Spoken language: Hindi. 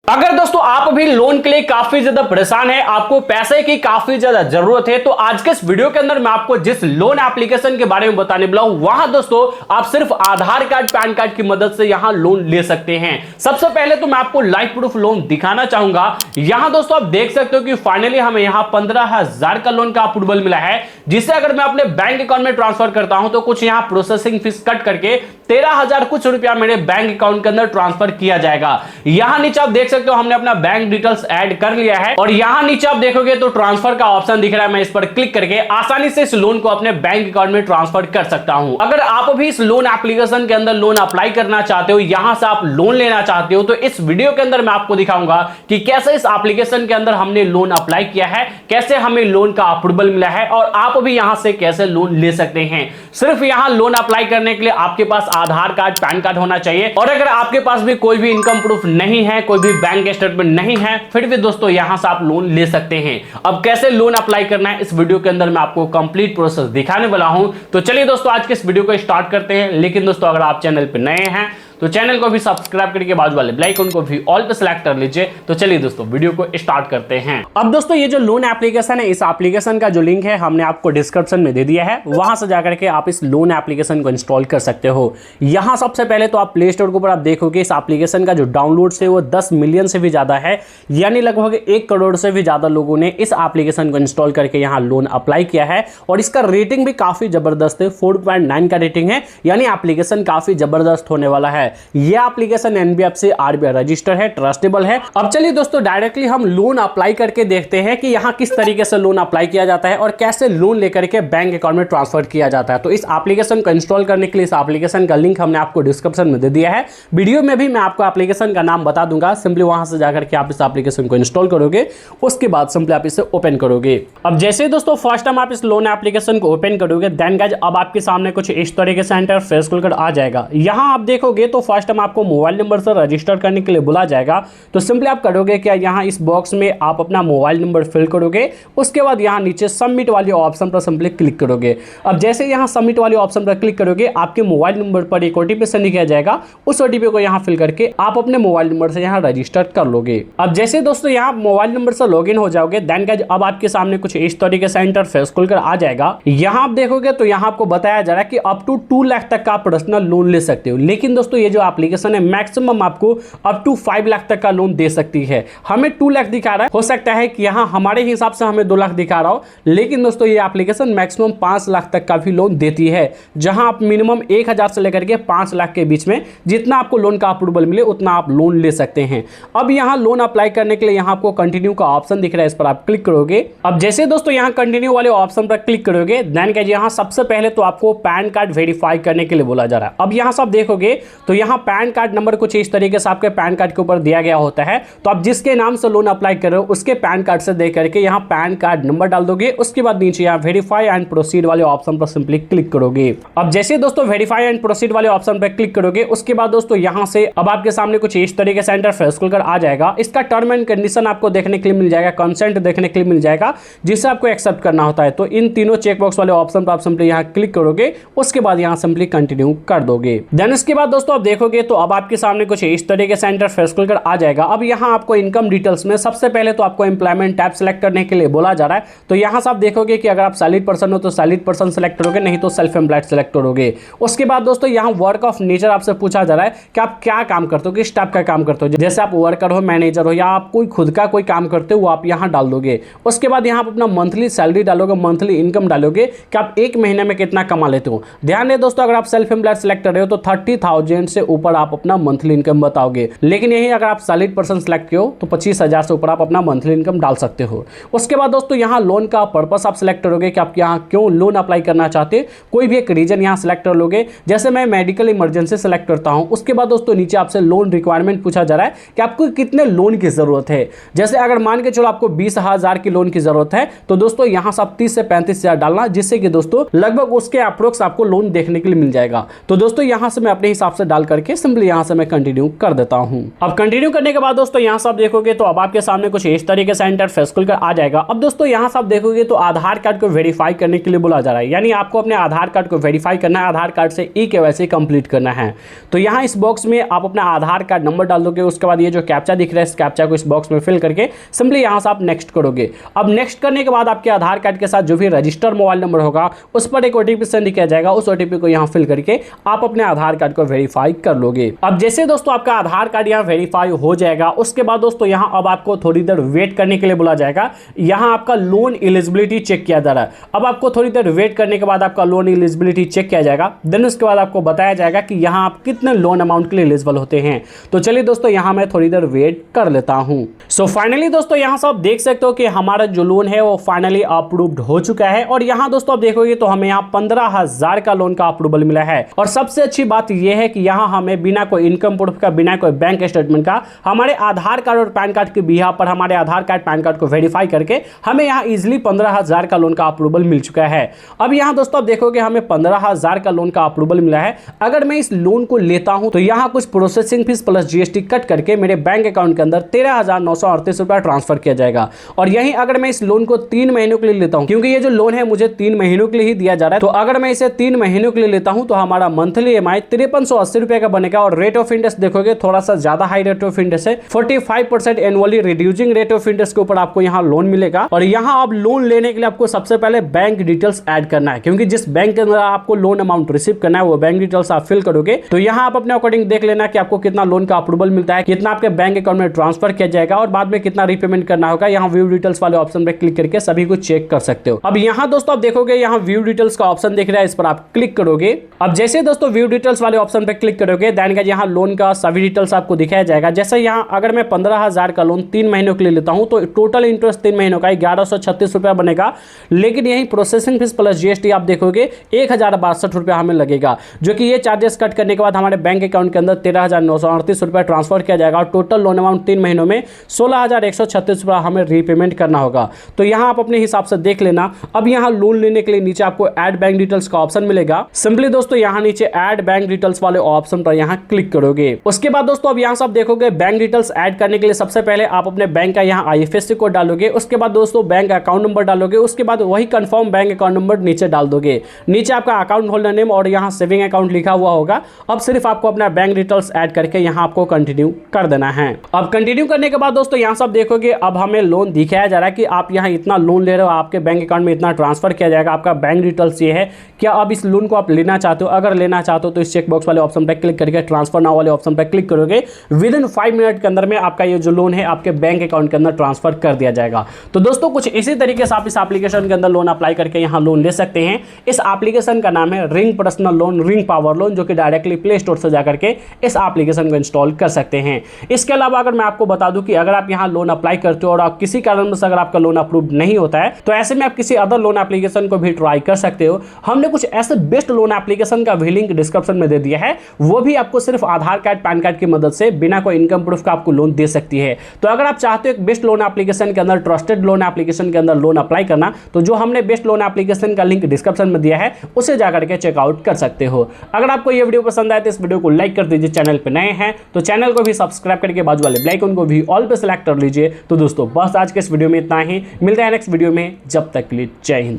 अगर दोस्तों आप भी लोन के लिए काफी ज्यादा परेशान है, आपको पैसे की काफी ज्यादा जरूरत है, तो आज के इस वीडियो के अंदर मैं आपको जिस लोन एप्लीकेशन के बारे में बताने वाला हूं, वहां दोस्तों आप सिर्फ आधार कार्ड पैन कार्ड की मदद से यहां लोन ले सकते हैं। सबसे पहले तो मैं आपको लाइव प्रूफ लोन दिखाना चाहूंगा। यहां दोस्तों आप देख सकते हो कि फाइनली हमें यहां 15,000 का लोन का अप्रूवल मिला है, जिसे अगर मैं अपने बैंक अकाउंट में ट्रांसफर करता हूं तो कुछ यहां प्रोसेसिंग फीस कट करके 13,000 कुछ रुपया मेरे बैंक अकाउंट के अंदर ट्रांसफर किया जाएगा। यहां नीचे आप देख सकते हो हमने अपना बैंक डिटेल्स ऐड कर लिया है और यहां नीचे आप देखोगे तो ट्रांसफर का ऑप्शन दिख रहा है। मैं इस पर क्लिक करके आसानी से इस लोन को अपने बैंक अकाउंट में ट्रांसफर कर सकता हूं। अगर आप भी इस लोन एप्लीकेशन के अंदर लोन अप्लाई करना चाहते हो, यहां से आप लोन लेना चाहते हो, तो इस वीडियो के अंदर मैं आपको दिखाऊंगा कि कैसे इस एप्लीकेशन के अंदर हमने लोन अप्लाई किया है, कैसे हमें लोन का अप्रूवल मिला है और आप भी यहां से कैसे लोन ले सकते हैं। सिर्फ यहां लोन अप्लाई करने के लिए आपके पास आधार कार्ड पैन कार्ड होना चाहिए और अगर आपके पास भी कोई भी इनकम प्रूफ नहीं है, कोई भी बैंक स्टेटमेंट नहीं है, फिर भी दोस्तों यहां से आप लोन ले सकते हैं। अब कैसे लोन अप्लाई करना है इस वीडियो के अंदर मैं आपको कंप्लीट प्रोसेस दिखाने वाला हूं। तो चलिए दोस्तों आज के इस वीडियो को स्टार्ट करते हैं। लेकिन दोस्तों अगर आप चैनल पर नए हैं तो चैनल को भी सब्सक्राइब करके बाजू वाले बेल आइकन को भी ऑल पे सेलेक्ट कर लीजिए। तो चलिए दोस्तों वीडियो को स्टार्ट करते हैं। अब दोस्तों ये जो लोन एप्लीकेशन है, इस एप्लीकेशन का जो लिंक है हमने आपको डिस्क्रिप्शन में दे दिया है, वहां से जाकर के आप इस लोन एप्लीकेशन को इंस्टॉल कर सकते हो। यहां सबसे पहले तो आप प्ले स्टोर के ऊपर आप देखोगे इस एप्लीकेशन का जो डाउनलोड है वो 10 मिलियन से भी ज्यादा है, यानी लगभग 1 करोड़ से भी ज्यादा लोगों ने इस एप्लीकेशन को इंस्टॉल करके यहाँ लोन अप्लाई किया है। और इसका रेटिंग भी काफी जबरदस्त है, 4.9 का रेटिंग है, यानी एप्लीकेशन काफी जबरदस्त होने वाला है। यह एप्लीकेशन एनबीएफसी आरबीआई रजिस्टर है, ट्रस्टेबल है। अब चलिए दोस्तों डायरेक्टली हम लोन अप्लाई करके देखते हैं कि यहां किस तरीके से लोन अप्लाई किया जाता है और कैसे लोन लेकर के बैंक अकाउंट में ट्रांसफर किया जाता है। तो इस एप्लीकेशन को इंस्टॉल करने के लिए इस एप्लीकेशन का लिंक हमने आपको डिस्क्रिप्शन में दे दिया है। वीडियो में भी मैं आपको एप्लीकेशन का नाम बता दूंगा, सिंपली वहां से जाकर के आप इस एप्लीकेशन को इंस्टॉल करोगे, उसके बाद सिंपली आप इसे ओपन करोगे। अब जैसे दोस्तों फर्स्ट टाइम आप इस लोन एप्लीकेशन को ओपन करोगे, देन गाइस अब आपके सामने कुछ इस तरीके से इंटरफेस खुलकर आ जाएगा। यहां आप देखोगे तो फर्स्ट टाइम आपको मोबाइल नंबर से रजिस्टर करने के लिए बोला जाएगा। तो सिंपली आप करोगे क्या, यहां इस बॉक्स में आप अपना मोबाइल नंबर फिल करोगे, उसके बाद यहां नीचे सबमिट वाले ऑप्शन पर सिंपली क्लिक करोगे। अब जैसे यहां सबमिट वाले ऑप्शन पर क्लिक करोगे, आपके मोबाइल नंबर पर एक ओटीपी सेंड किया जाएगा। उस ओटीपी को यहां फिल करके आप अपने मोबाइल नंबर से यहां रजिस्टर कर लोगे। अब जैसे दोस्तों यहां मोबाइल नंबर से लॉगिन हो जाओगे, देन गाइस अब आपके सामने कुछ इस तरीके से इंटरफेस खुलकर आ जाएगा। यहां आप देखोगे तो यहां आपको बताया जा रहा है कि अप टू 2 लाख तक का आप पर्सनल लोन ले सकते हो। लेकिन दोस्तों ये जो एप्लीकेशन है मैक्सिमम आपको अप टू 5 लाख तक का लोन दे सकती है। हमें 2 लाख दिखा रहा है, हो सकता है कि यहां हमारे हिसाब से हमें 2 लाख दिखा रहा हो, लेकिन दोस्तों ये एप्लीकेशन मैक्सिमम 5 लाख तक का भी लोन देती है, जहां आप मिनिमम 1,000 से लेकर के 5 लाख के बीच में जितना आपको लोन का अप्रूवल मिले उतना आप लोन ले सकते हैं। अब यहां लोन अप्लाई करने के लिए यहां आपको कंटिन्यू का ऑप्शन दिख रहा है, इस पर आप क्लिक करोगे। अब जैसे दोस्तों यहां कंटिन्यू वाले ऑप्शन पर क्लिक करोगे, देन क्या यहां सबसे पहले तो आपको पैन कार्ड वेरीफाई करने के लिए बोला जा रहा है। अब यहां सब देखोगे तो यहां पैन कार्ड नंबर कुछ इस तरीके से आपके पैन कार्ड के ऊपर दिया गया होता है। तो आप जिसके नाम से लोन अप्लाई कर रहे हो उसके पैन कार्ड से दे करके यहां पैन कार्ड नंबर डाल दोगे। उसके बाद नीचे यहां वेरीफाई एंड प्रोसीड वाले ऑप्शन पर सिंपली क्लिक करोगे। अब जैसे दोस्तों वेरीफाई एंड प्रोसीड वाले ऑप्शन पर क्लिक करोगे, उसके बाद दोस्तों यहां से अब आपके सामने कुछ इस तरीके से इंटरफेस खुलकर आ जाएगा। इसका टर्म एंड कंडीशन आपको देखने के लिए मिल जाएगा, कंसेंट देखने के लिए मिल जाएगा, जिसे आपको एक्सेप्ट करना होता है। तो इन तीनों चेकबॉक्स वाले ऑप्शन पर आप सिंपली यहां क्लिक करोगे, उसके बाद यहां सिंपली कंटिन्यू कर दोगे। देन इसके बाद दोस्तों आप देखोगे तो अब आपके सामने कुछ इस तरीके से इंटरफेस खुलकर आ जाएगा। अब यहां आपको इनकम डिटेल्स में सबसे पहले तो आपको एम्प्लॉयमेंट टाइप सेलेक्ट करने के लिए बोला जा रहा है। तो यहां से आप देखोगे कि अगर आप सैलरीड पर्सन हो तो सैलरीड पर्सन सेलेक्ट करोगे, नहीं तो सेल्फ एम्प्लॉयड सेलेक्ट करोगे। उसके बाद दोस्तों यहां वर्क ऑफ नेचर आपसे पूछा जा रहा है कि आप क्या काम करते हो, किस टाइप का काम करते हो, जैसे आप वर्कर हो, मैनेजर हो, या आप कोई खुद का कोई काम करते हो, वो आप यहां डाल दोगे। उसके बाद यहां आप अपना मंथली सैलरी डालोगे, मंथली इनकम डालोगे कि आप एक महीने में कितना कमा लेते हो। ध्यान दें दोस्तों, अगर आप सेल्फ एम्प्लॉयड सेलेक्ट कर रहे हो तो 30,000 से ऊपर आप अपना मंथली इनकम बताओगे। लेकिन यही अगर आप सैलरीड पर्सन सेलेक्ट किए हो तो 25,000 से ऊपर आप अपना मंथली इनकम डाल सकते हो। उसके बाद दोस्तों यहां लोन का पर्पस आप सिलेक्ट करोगे कि आप यहां क्यों लोन अप्लाई करना चाहते हैं, कोई भी एक रीजन यहां सिलेक्ट कर लोगे। जैसे मैं मेडिकल इमरजेंसी सेलेक्ट करता हूं। उसके बाद दोस्तों नीचे आपसे लोन रिक्वायरमेंट पूछा जा रहा है कि आपको कितने लोन की जरूरत है। जैसे अगर मान के चलो आपको 20,000 की लोन की जरूरत है, तो दोस्तों यहां से आप 30 से 35,000 डालना, जिससे कि दोस्तों लगभग उसके अप्रोक्स आपको लोन देखने के लिए मिल जाएगा। तो दोस्तों यहां से मैं अपने हिसाब से डाल करके सिंपली यहाँ से मैं कंटिन्यू कर देता हूँ। अब कंटिन्यू करने के बाद दोस्तों यहाँ से आप देखोगे तो अब आपके सामने कुछ इस तरीके से इंटरफेस खुलकर आ जाएगा। अब दोस्तों यहाँ से आप देखोगे तो आधार कार्ड को वेरीफाई करने के लिए बोला जा रहा है, यानी आपको अपने आधार कार्ड को वेरीफाई करना है, आधार कार्ड से ई-केवाईसी कंप्लीट करना है। तो यहाँ इस बॉक्स में आप अपना आधार कार्ड नंबर डाल दोगे, उसके बाद ये जो कैप्चा दिख रहा है इस कैप्चा को इस बॉक्स में फिल करके सिंपली यहाँ से आप नेक्स्ट करोगे। अब नेक्स्ट करने के बाद आपके आधार कार्ड के साथ जो भी रजिस्टर मोबाइल नंबर होगा उस पर एक ओटीपी सेंड किया जाएगा, उस ओटीपी को यहाँ फिल करके आप अपने आधार कार्ड को वेरीफाई कर लोगे। अब जैसे दोस्तों आपका आधार कार्ड यहाँ वेरीफाई हो जाएगा, उसके बाद दोस्तों यहाँ अब आपको थोड़ी देर वेट करने के लिए बोला जाएगा। यहाँ आपका लोन एलिजिबिलिटी चेक किया जा रहा है। अब आपको थोड़ी देर वेट करने के बाद आपका लोन एलिजिबिलिटी चेक किया जाएगा, देन उसके बाद आपको बताया जाएगा कि यहाँ आप कितने लोन अमाउंट के लिए एलिजिबल होते हैं। तो चलिए दोस्तों यहाँ मैं थोड़ी देर वेट कर लेता हूँ। सो फाइनली दोस्तों यहाँ से आप देख सकते हो कि हमारा जो लोन है वो फाइनली अप्रूव्ड हो चुका है। और यहाँ दोस्तों आप देखोगे तो हमें यहाँ 15,000 का लोन का अप्रूवल मिला है। और सबसे अच्छी बात यह है कि यहाँ हमें बिना कोई इनकम प्रूफ का, बिना कोई बैंक स्टेटमेंट का, हमारे आधार कार्ड और पैन कार्ड के बिहाफ पर हमारे आधार कार्ड पैन कार्ड को वेरीफाई करके हमें यहाँ इजिली 15,000 का लोन का अप्रूवल मिल चुका है। अब यहाँ दोस्तों आप देखोगे हमें 15,000 का लोन का अप्रूवल मिला है। अगर मैं इस लोन को लेता हूं तो यहाँ कुछ processing fees plus GST cut करके मेरे बैंक अकाउंट के अंदर 13,938 रुपया ट्रांसफर किया जाएगा। और यहीं अगर मैं इस लोन को 3 महीनों के लिए लेता हूं, क्योंकि ये जो लोन है मुझे 3 महीनों के लिए ही दिया जा रहा है, तो अगर मैं इसे 3 महीनों के लिए लेता हूं तो हमारा मंथली EMI 5380 रुपए का बनेगा। और रेट ऑफ इंटरेस्ट देखोगे थोड़ा सा ज्यादा हाई रेट ऑफ इंटरेस्ट है, 45% annually reducing rate of interest के ऊपर आपको यहाँ लोन मिलेगा। और यहाँ आप लोन लेने के लिए आपको सबसे पहले बैंक डिटेल्स ऐड करना है, क्योंकि जिस बैंक के अंदर आपको लोन अमाउंट रिसीव करना है वो बैंक डिटेल्स आप फिल करोगे। तो यहाँ आप अपने अकॉर्डिंग देख लेना कि आपको कितना लोन का अप्रूवल मिलता है, कितना आपके बैंक अकाउंट में ट्रांसफर किया जाएगा और बाद में कितना रीपेमेंट करना होगा। यहाँ व्यू डिटेल्स वाले ऑप्शन पे क्लिक करके सभी कुछ चेक कर सकते हो। अब यहाँ दोस्तों आप देखोगे यहाँ व्यू डिटेल्स का ऑप्शन दिख रहा है, इस पर आप क्लिक करोगे। अब जैसे दोस्तों व्यू डिटेल्स वाले ऑप्शन पे क्लिक करोगे देन यहाँ लोन का सभी डिटेल्स आपको दिखाया जाएगा। जैसे यहाँ अगर मैं 15,000 का लोन 3 महीनों के लिए लेता हूँ तो टोटल इंटरेस्ट 3 महीनों का 1136 रुपया बनेगा। लेकिन यही प्रोसेसिंग फीस प्लस जीएसटी आप देखोगे 1062 रुपया हमें लगेगा, जो कि ये चार्जेस कट करने के बाद हमारे बैंक अकाउंट के अंदर 13,938 रुपया ट्रांसफर किया जाएगा। और टोटल लोन अमाउंट 3 महीनों में 16,136 रुपया हमें रीपेमेंट करना होगा। तो यहाँ आप अपने हिसाब से देख लेना। अब यहाँ लोन लेने के लिए नीचे आपको ऐड बैंक डिटेल्स का ऑप्शन मिलेगा। सिंपली दोस्तों यहाँ नीचे ऐड बैंक डिटेल्स वाले ऑप्शन पर यहाँ क्लिक करोगे। उसके बाद दोस्तों अब यहाँ से आप देखोगे बैंक डिटेल्स ऐड करने के लिए सबसे पहले आप अपने बैंक का यहाँ IFSC कोड डालोगे। उसके बाद दोस्तों बैंक अकाउंट नंबर डालोगे। उसके बाद वही कंफर्म बैंक अकाउंट नंबर नीचे डाल दोगे। नीचे आपका अकाउंट होल्डर नेम और यहाँ सेविंग अकाउंट लिखा हुआ होगा। अब सिर्फ आपको अपना बैंक डिटेल्स ऐड करके यहाँ आपको कंटिन्यू कर देना है। अब कंटिन्यू करने के बाद दोस्तों यहाँ सब देखोगे अब हमें लोन दिखाया जा रहा है कि आप यहाँ इतना लोन ले रहे हो, आपके बैंक अकाउंट में इतना ट्रांसफर किया जाएगा। आपका बैंक डिटेल्स ये है। क्या अब इस लोन को आप लेना चाहते हो? अगर लेना चाहते हो तो इस चेक बॉक्स वाले ऑप्शन पर क्लिक करके ट्रांसफर नाउ वाले ऑप्शन पर क्लिक करोगे। विदिन 5 मिनट के अंदर में आपका ये जो लोन है आपके बैंक अकाउंट के अंदर ट्रांसफर कर दिया जाएगा। तो दोस्तों कुछ इसी तरीके से आप इस एप्लीकेशन के अंदर लोन अप्लाई करके यहाँ लोन ले सकते हैं। इस एप्लीकेशन का नाम है ring personal loan, ring power loan, जो कि डायरेक्टली प्ले स्टोर से जाकर के इस एप्लीकेशन को इंस्टॉल कर सकते हैं। इसके अलावा अगर मैं आपको बता दूं कि अगर आप यहाँ लोन अप्लाई करते हो और आप किसी कारण से अगर आपका लोन अप्रूव नहीं होता है तो ऐसे में आप किसी अदर लोन एप्लीकेशन को भी ट्राई कर सकते हो। हमने कुछ ऐसे बेस्ट लोन एप्लीकेशन का भी लिंक डिस्क्रिप्शन में दे दिया है, वो भी आपको सिर्फ आधार कार्ड पैन कार्ड की मदद से बिना कोई इनकम प्रूफ का आपको लोन दे सकती है। तो अगर आप चाहते हो एक बेस्ट लोन एप्लीकेशन के अंदर, ट्रस्टेड लोन एप्लीकेशन के अंदर लोन अप्लाई करना, तो जो हमने बेस्ट लोन एप्लीकेशन का लिंक डिस्क्रिप्शन में दिया है उसे जाकर के चेकआउट कर सकते हो। अगर आपको ये वीडियो पसंद आए तो इस वीडियो को लाइक कर दीजिए। चैनल पे नए हैं तो चैनल को भी सब्सक्राइब करके बाजू वाले बेल आइकन को भी ऑल पे सेलेक्ट कर लीजिए। तो दोस्तों बस आज के इस वीडियो में इतना ही, मिलते हैं नेक्स्ट वीडियो में। जब तक के लिए जय हिंद।